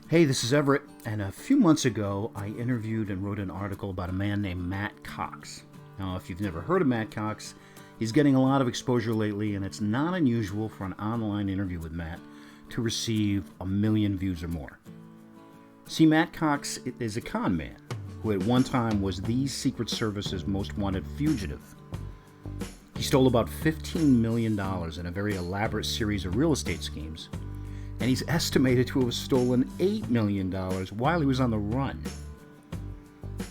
Hey, this is Everett, and a few months ago I interviewed and wrote an article about a man named Matt Cox. Now, if you've never heard of Matt Cox, he's getting a lot of exposure lately, and it's not unusual for an online interview with Matt to receive 1 million views or more. See, Matt Cox is a con man who at one time was the Secret Service's most wanted fugitive. He stole about $15 million in a very elaborate series of real estate schemes, and he's estimated to have stolen $8 million while he was on the run.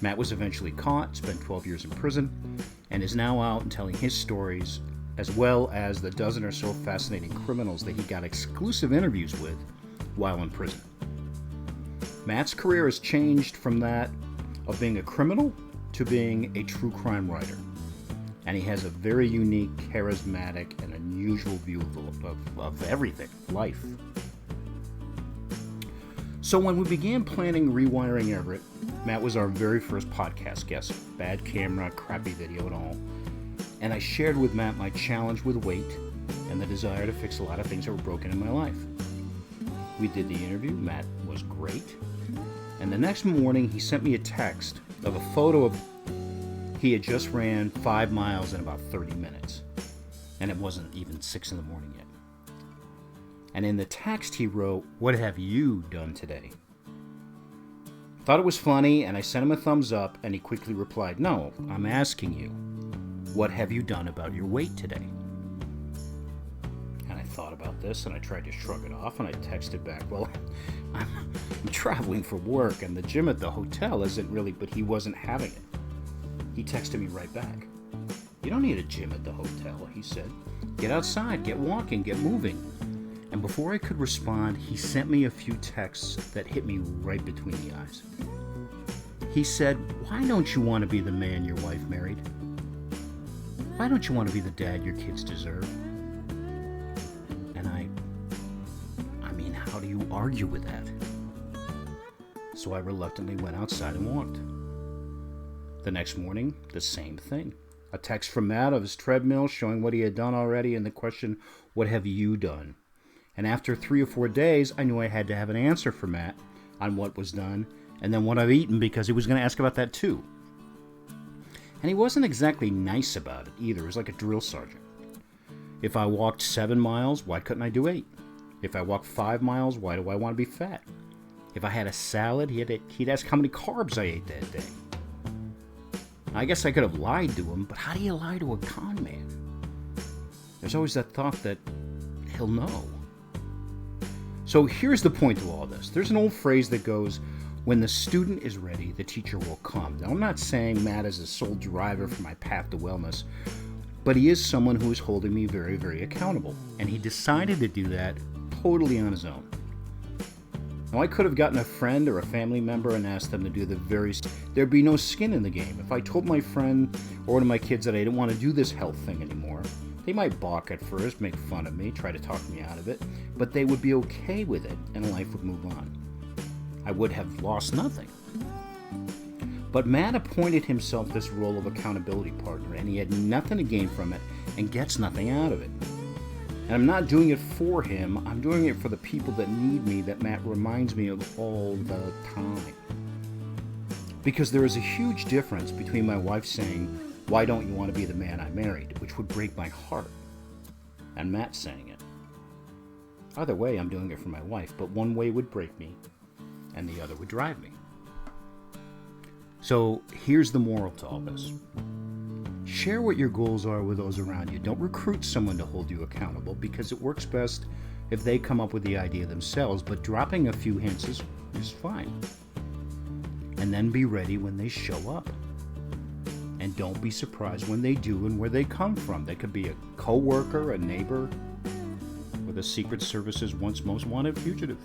Matt was eventually caught, spent 12 years in prison, and is now out and telling his stories, as well as the dozen or so fascinating criminals that he got exclusive interviews with while in prison. Matt's career has changed from that of being a criminal to being a true crime writer, and he has a very unique, charismatic, and unusual view of everything, life. So when we began planning Rewiring Everett, Matt was our very first podcast guest. Bad camera, crappy video and all. And I shared with Matt my challenge with weight and the desire to fix a lot of things that were broken in my life. We did the interview. Matt was great. And the next morning he sent me a text of a photo of he had just ran 5 miles in about 30 minutes. And it wasn't even 6 in the morning yet. And in the text he wrote, "What have you done today?" Thought it was funny, and I sent him a thumbs up, and he quickly replied, "No, I'm asking you, what have you done about your weight today?" And I thought about this, and I tried to shrug it off, and I texted back, "Well, I'm traveling for work, and the gym at the hotel isn't really," but he wasn't having it. He texted me right back. "You don't need a gym at the hotel," he said. "Get outside, get walking, get moving." And before I could respond, he sent me a few texts that hit me right between the eyes. He said, "Why don't you want to be the man your wife married? Why don't you want to be the dad your kids deserve?" And I mean, how do you argue with that? So I reluctantly went outside and walked. The next morning, the same thing. A text from Matt of his treadmill showing what he had done already and the question, "What have you done?" And after 3 or 4 days, I knew I had to have an answer for Matt on what was done and then what I've eaten, because he was going to ask about that too. And he wasn't exactly nice about it either. It was like a drill sergeant. If I walked 7 miles, why couldn't I do 8? If I walked 5 miles, why do I want to be fat? If I had a salad, he'd ask how many carbs I ate that day. I guess I could have lied to him, but how do you lie to a con man? There's always that thought that he'll know. So here's the point to all this. There's an old phrase that goes, "When the student is ready, the teacher will come." Now, I'm not saying Matt is the sole driver for my path to wellness, but he is someone who is holding me very, very accountable. And he decided to do that totally on his own. Now, I could have gotten a friend or a family member and asked them to do the very... There'd be no skin in the game. If I told my friend or one of my kids that I didn't want to do this health thing anymore, they might balk at first, make fun of me, try to talk me out of it, but they would be okay with it and life would move on. I would have lost nothing. But Matt appointed himself this role of accountability partner, and he had nothing to gain from it and gets nothing out of it. And I'm not doing it for him, I'm doing it for the people that need me, that Matt reminds me of all the time. Because there is a huge difference between my wife saying, "Why don't you want to be the man I married?" which would break my heart, and Matt saying it. Either way, I'm doing it for my wife, but one way would break me, and the other would drive me. So here's the moral to all this. Share what your goals are with those around you. Don't recruit someone to hold you accountable, because it works best if they come up with the idea themselves, but dropping a few hints is fine. And then be ready when they show up. And don't be surprised when they do and where they come from. They could be a co-worker, a neighbor, or the Secret Service's once most wanted fugitive.